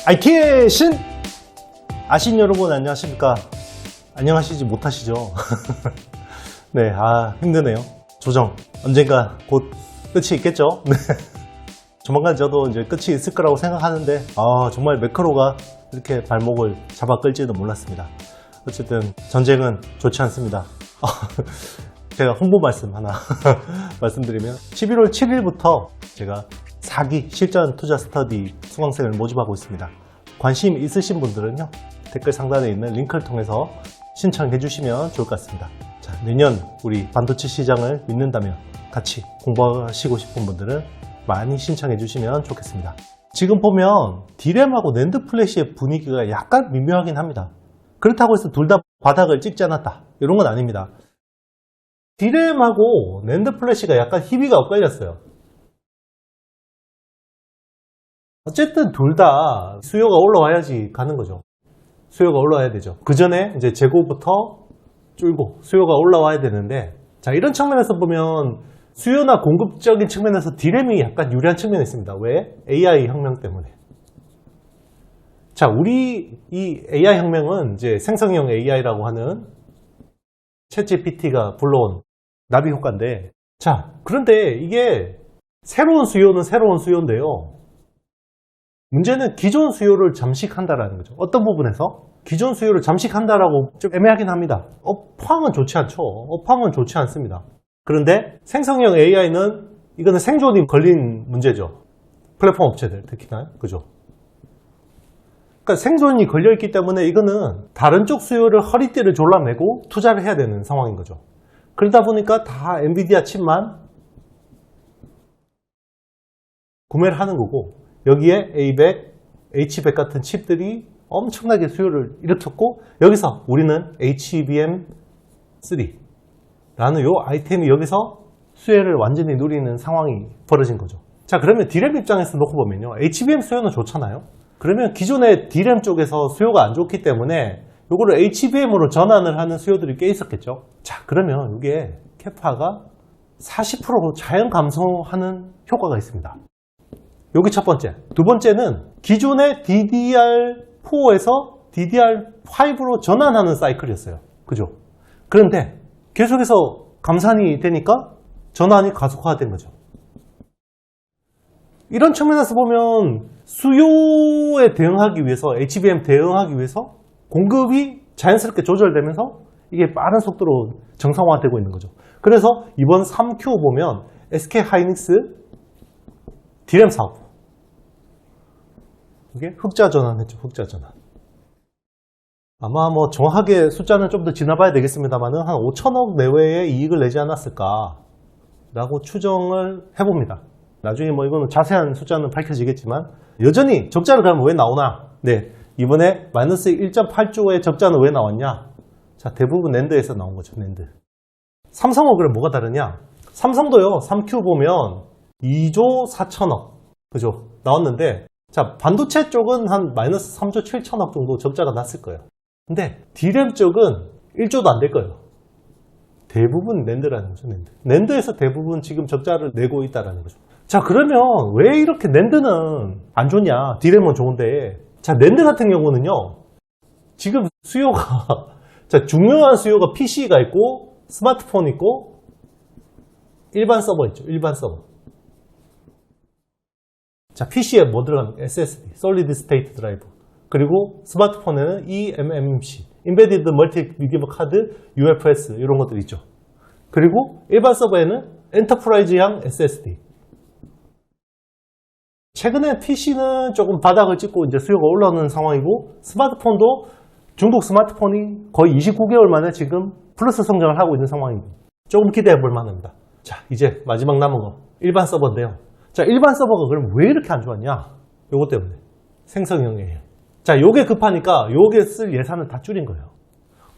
IT의 신! 아신 여러분 안녕하십니까? 안녕하시지 못하시죠? 네, 힘드네요. 조정. 언젠가 곧 끝이 있겠죠? 네. 조만간 저도 이제 끝이 있을 거라고 생각하는데, 정말 매크로가 이렇게 발목을 잡아 끌지도 몰랐습니다. 어쨌든 전쟁은 좋지 않습니다. 제가 홍보 말씀 하나 말씀드리면 11월 7일부터 제가 4기 실전 투자 스터디 수강생을 모집하고 있습니다. 관심 있으신 분들은요, 댓글 상단에 있는 링크를 통해서 신청해 주시면 좋을 것 같습니다. 자, 내년 우리 반도체 시장을 믿는다면 같이 공부하시고 싶은 분들은 많이 신청해 주시면 좋겠습니다. 지금 보면 D램하고 낸드 플래시의 분위기가 약간 미묘하긴 합니다. 그렇다고 해서 둘 다 바닥을 찍지 않았다, 이런 건 아닙니다. D램하고 낸드 플래시가 약간 희비가 엇갈렸어요. 어쨌든 둘 다 수요가 올라와야지 가는 거죠. 수요가 올라와야 되죠. 그 전에 이제 재고부터 줄고 수요가 올라와야 되는데, 자, 이런 측면에서 보면 수요나 공급적인 측면에서 D램이 약간 유리한 측면이 있습니다. 왜? AI 혁명 때문에. 자, 우리 이 AI 혁명은 이제 생성형 AI라고 하는 챗GPT가 불러온 나비 효과인데, 자, 그런데 이게 새로운 수요는 새로운 수요인데요. 문제는 기존 수요를 잠식한다라는 거죠. 어떤 부분에서? 기존 수요를 잠식한다라고 좀 애매하긴 합니다. 업황은 좋지 않죠. 업황은 좋지 않습니다. 그런데 생성형 AI는 이거는 생존이 걸린 문제죠. 플랫폼 업체들 특히나, 그죠? 그러니까 생존이 걸려있기 때문에 이거는 다른 쪽 수요를 허리띠를 졸라매고 투자를 해야 되는 상황인 거죠. 그러다 보니까 다 엔비디아 칩만 구매를 하는 거고, 여기에 A100, H100 같은 칩들이 엄청나게 수요를 일으켰고, 여기서 우리는 HBM3 라는 요 아이템이 여기서 수요를 완전히 누리는 상황이 벌어진 거죠. 자, 그러면 D램 입장에서 놓고 보면요, HBM 수요는 좋잖아요. 그러면 기존의 D램 쪽에서 수요가 안 좋기 때문에 요거를 HBM으로 전환을 하는 수요들이 꽤 있었겠죠. 자, 그러면 이게 캐파가 40% 자연 감소하는 효과가 있습니다. 여기 첫 번째. 두 번째는 기존의 DDR4에서 DDR5로 전환하는 사이클이었어요. 그죠? 그런데 계속해서 감산이 되니까 전환이 가속화된 거죠. 이런 측면에서 보면 수요에 대응하기 위해서, HBM 대응하기 위해서 공급이 자연스럽게 조절되면서 이게 빠른 속도로 정상화되고 있는 거죠. 그래서 이번 3Q 보면 SK 하이닉스 D램 사업, 이게 흑자 전환했죠. 흑자 전환. 아마 뭐 정확하게 숫자는 좀 더 지나봐야 되겠습니다만은 한 5천억 내외의 이익을 내지 않았을까 라고 추정을 해봅니다. 나중에 뭐 이거는 자세한 숫자는 밝혀지겠지만, 여전히 적자를 그러면 왜 나오나? 네, 이번에 마이너스 1.8조의 적자는 왜 나왔냐? 자, 대부분 낸드에서 나온 거죠. 낸드. 삼성은 그럼 뭐가 다르냐? 삼성도요, 3Q 보면 2조 4천억, 그죠? 나왔는데, 자, 반도체 쪽은 한 마이너스 3조 7천억 정도 적자가 났을 거예요. 근데 D램 쪽은 1조도 안 될 거예요. 대부분 낸드라는 거죠. 낸드에서 대부분 지금 적자를 내고 있다는 거죠. 자, 그러면 왜 이렇게 낸드는 안 좋냐? D램은 좋은데. 자, 낸드 같은 경우는요, 지금 수요가 자, 중요한 수요가 PC가 있고 스마트폰 있고 일반 서버 있죠. 일반 서버. 자, PC에 뭐 들어갑니까? SSD, Solid State Drive. 그리고 스마트폰에는 eMMC, Embedded Multi-Media Card, UFS 이런 것들 있죠. 그리고 일반 서버에는 엔터프라이즈형 SSD. 최근에 PC는 조금 바닥을 찍고 이제 수요가 올라오는 상황이고, 스마트폰도 중국 스마트폰이 거의 29개월 만에 지금 플러스 성장을 하고 있는 상황이고, 조금 기대해 볼 만합니다. 자, 이제 마지막 남은 거 일반 서버인데요. 자, 일반 서버가 그럼 왜 이렇게 안 좋았냐? 요것 때문에. 생성형이에요. 자, 요게 급하니까 요게 쓸 예산을 다 줄인 거예요.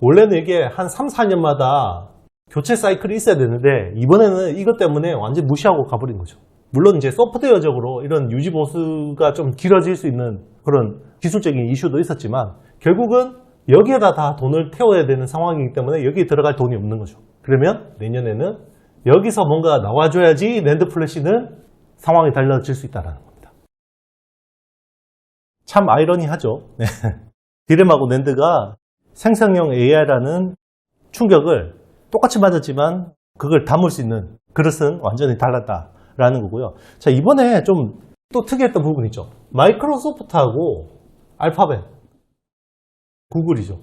원래는 이게 한 3, 4년마다 교체 사이클이 있어야 되는데, 이번에는 이것 때문에 완전 무시하고 가버린 거죠. 물론 이제 소프트웨어적으로 이런 유지 보수가 좀 길어질 수 있는 그런 기술적인 이슈도 있었지만, 결국은 여기에다 다 돈을 태워야 되는 상황이기 때문에 여기에 들어갈 돈이 없는 거죠. 그러면 내년에는 여기서 뭔가 나와줘야지 낸드 플래시는 상황이 달라질 수 있다는 겁니다. 참 아이러니하죠. 네. 디램하고 낸드가 생성형 AI라는 충격을 똑같이 맞았지만 그걸 담을 수 있는 그릇은 완전히 달랐다라는 거고요. 자, 이번에 좀 또 특이했던 부분이 있죠. 마이크로소프트하고 알파벳, 구글이죠.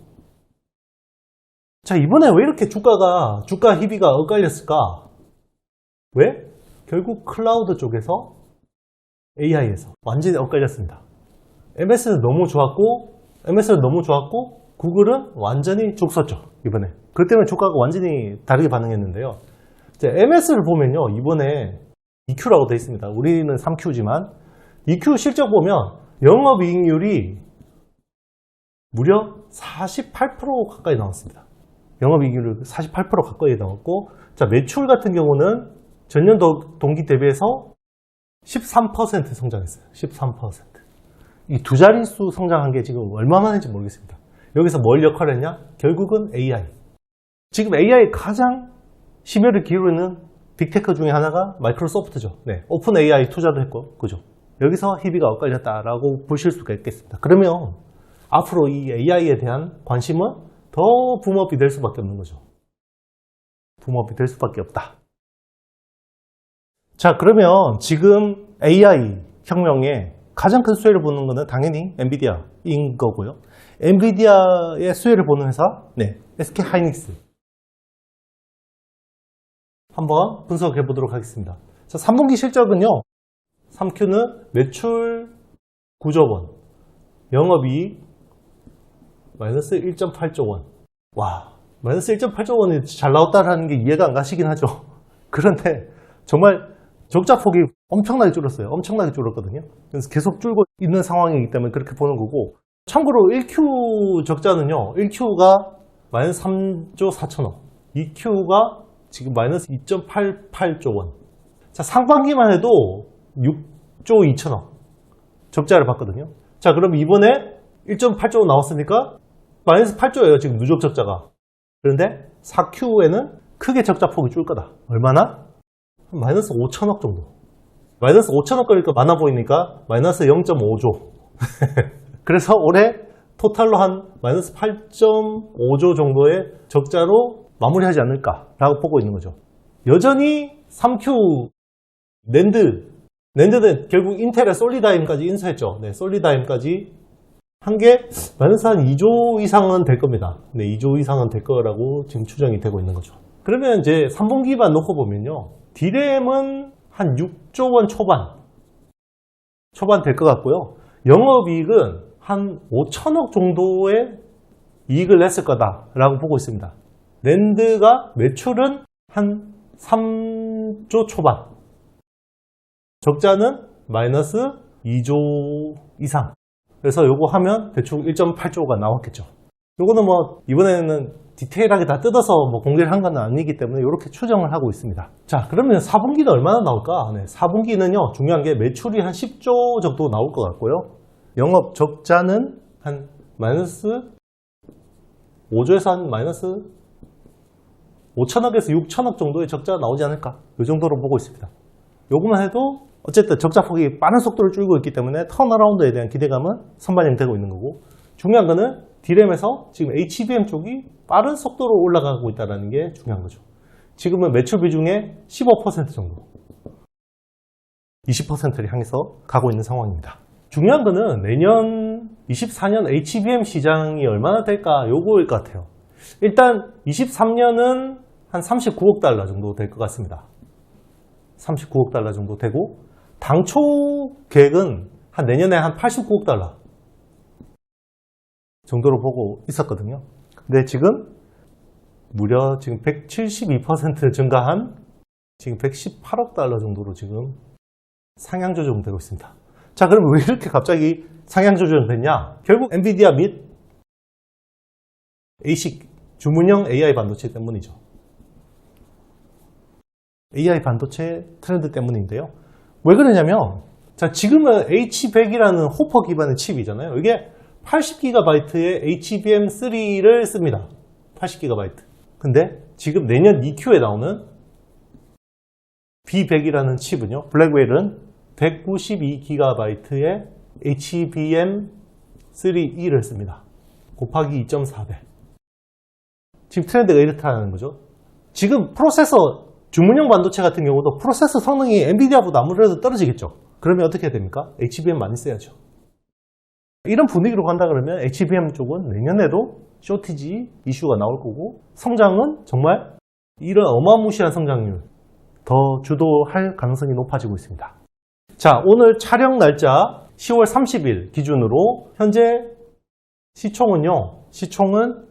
자, 이번에 왜 이렇게 주가 희비가 엇갈렸을까? 왜? 결국 클라우드 쪽에서 AI에서 완전히 엇갈렸습니다. MS는 너무 좋았고 구글은 완전히 죽었죠. 이번에. 그것 때문에 주가가 완전히 다르게 반응했는데요. MS를 보면요, 이번에 EQ라고 되어 있습니다. 우리는 3Q지만 EQ 실적 보면 영업이익률이 무려 48% 가까이 나왔습니다. 영업이익률이 48% 가까이 나왔고, 자, 매출 같은 경우는 전년 동기 대비해서 13% 성장했어요. 13%. 이 두 자릿수 성장한 게 지금 얼마만인지 모르겠습니다. 여기서 뭘 역할을 했냐? 결국은 AI. 지금 AI 가장 심혈을 기울이는 빅테크 중에 하나가 마이크로소프트죠. 네, 오픈 AI 투자도 했고, 그죠? 여기서 희비가 엇갈렸다라고 보실 수가 있겠습니다. 그러면 앞으로 이 AI에 대한 관심은 더 붐업이 될 수밖에 없는 거죠. 붐업이 될 수밖에 없다. 자, 그러면 지금 AI 혁명에 가장 큰 수혜를 보는 것은 당연히 엔비디아인 거고요. 엔비디아의 수혜를 보는 회사, 네, SK 하이닉스. 한번 분석해 보도록 하겠습니다. 자, 3분기 실적은요, 3Q는 매출 9조 원, 영업이익 마이너스 1.8조 원. 와, 마이너스 1.8조 원이 잘 나왔다라는 게 이해가 안 가시긴 하죠. 그런데 정말 적자 폭이 엄청나게 줄었어요. 엄청나게 줄었거든요. 그래서 계속 줄고 있는 상황이기 때문에 그렇게 보는 거고, 참고로 1Q 적자는요, 1Q가 마이너스 3조 4천억, 2Q가 지금 마이너스 2.88조 원. 자, 상반기만 해도 6조 2천억 적자를 봤거든요. 자, 그럼 이번에 1.8조 나왔으니까 마이너스 8조예요, 지금 누적 적자가. 그런데 4Q에는 크게 적자 폭이 줄 거다. 얼마나? 마이너스 5천억 정도. 마이너스 5천억 거리가 많아 보이니까 마이너스 0.5조. 그래서 올해 토탈로 한 마이너스 8.5조 정도의 적자로 마무리하지 않을까라고 보고 있는 거죠. 여전히 3Q 낸드는 결국 인텔의 솔리다임까지 인수했죠. 네, 솔리다임까지 한 게 마이너스 한 2조 이상은 될 겁니다. 네, 2조 이상은 될 거라고 지금 추정이 되고 있는 거죠. 그러면 이제 3분기만 놓고 보면요, 디램은 한 6조 원 초반 될 것 같고요. 영업이익은 한 5천억 정도의 이익을 냈을 거다라고 보고 있습니다. 낸드가 매출은 한 3조 초반, 적자는 마이너스 2조 이상. 그래서 요거 하면 대충 1.8조가 나왔겠죠. 요거는 뭐 이번에는 디테일하게 다 뜯어서 뭐 공개를 한 건 아니기 때문에 이렇게 추정을 하고 있습니다. 자, 그러면 4분기는 얼마나 나올까? 네, 4분기는요, 중요한 게 매출이 한 10조 정도 나올 것 같고요. 영업 적자는 한 마이너스 5조에서 한 마이너스 5천억에서 6천억 정도의 적자가 나오지 않을까? 이 정도로 보고 있습니다. 요것만 해도 어쨌든 적자폭이 빠른 속도로 줄고 있기 때문에 턴어라운드에 대한 기대감은 선반영되고 있는 거고, 중요한 거는 디램에서 지금 HBM 쪽이 빠른 속도로 올라가고 있다는 게 중요한 거죠. 지금은 매출 비중의 15% 정도, 20%를 향해서 가고 있는 상황입니다. 중요한 거는 내년 24년 HBM 시장이 얼마나 될까, 요거일 것 같아요. 일단 23년은 한 39억 달러 정도 될 것 같습니다. 39억 달러 정도 되고, 당초 계획은 한 내년에 한 89억 달러 정도로 보고 있었거든요. 근데 지금 무려 지금 172% 증가한 지금 118억 달러 정도로 지금 상향 조정되고 있습니다. 자, 그럼 왜 이렇게 갑자기 상향 조정됐냐? 결국 엔비디아 및 ASIC 주문형 AI 반도체 때문이죠. AI 반도체 트렌드 때문인데요. 왜 그러냐면, 자, 지금은 H100이라는 호퍼 기반의 칩이잖아요. 이게 80GB의 HBM3를 씁니다. 80GB. 근데 지금 내년 2Q에 나오는 B100이라는 칩은요, 블랙웰은 192GB의 HBM 3E를 했습니다. 곱하기 2.4배. 지금 트렌드가 이렇다는 거죠. 지금 프로세서, 주문형 반도체 같은 경우도 프로세서 성능이 엔비디아보다 아무래도 떨어지겠죠. 그러면 어떻게 해야 됩니까? HBM 많이 써야죠. 이런 분위기로 간다 그러면 HBM 쪽은 내년에도 쇼티지 이슈가 나올 거고, 성장은 정말 이런 어마무시한 성장률 더 주도할 가능성이 높아지고 있습니다. 자, 오늘 촬영 날짜 10월 30일 기준으로 현재 시총은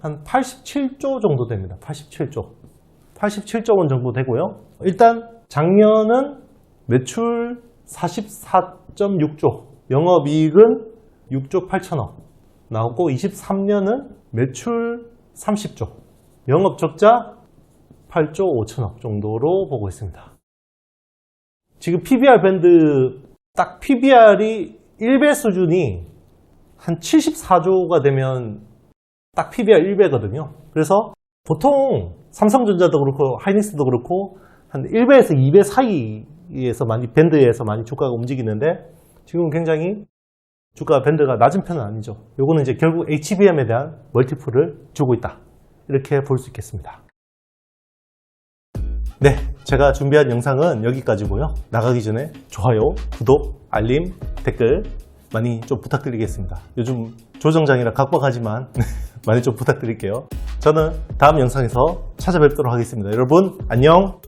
한 87조 정도 됩니다. 87조 원 정도 되고요. 일단 작년은 매출 44.6조, 영업이익은 6조 8천억 나왔고, 23년은 매출 30조, 영업적자 8조 5천억 정도로 보고 있습니다. 지금 PBR 밴드, 딱 PBR이 1배 수준이 한 74조가 되면 딱 PBR 1배거든요. 그래서 보통 삼성전자도 그렇고 하이닉스도 그렇고 한 1배에서 2배 사이에서 밴드에서 많이 주가가 움직이는데, 지금 굉장히 주가 밴드가 낮은 편은 아니죠. 요거는 이제 결국 HBM에 대한 멀티플을 주고 있다, 이렇게 볼 수 있겠습니다. 네, 제가 준비한 영상은 여기까지고요. 나가기 전에 좋아요, 구독, 알림, 댓글 많이 좀 부탁드리겠습니다. 요즘 조정장이라 각박하지만 많이 좀 부탁드릴게요. 저는 다음 영상에서 찾아뵙도록 하겠습니다. 여러분 안녕.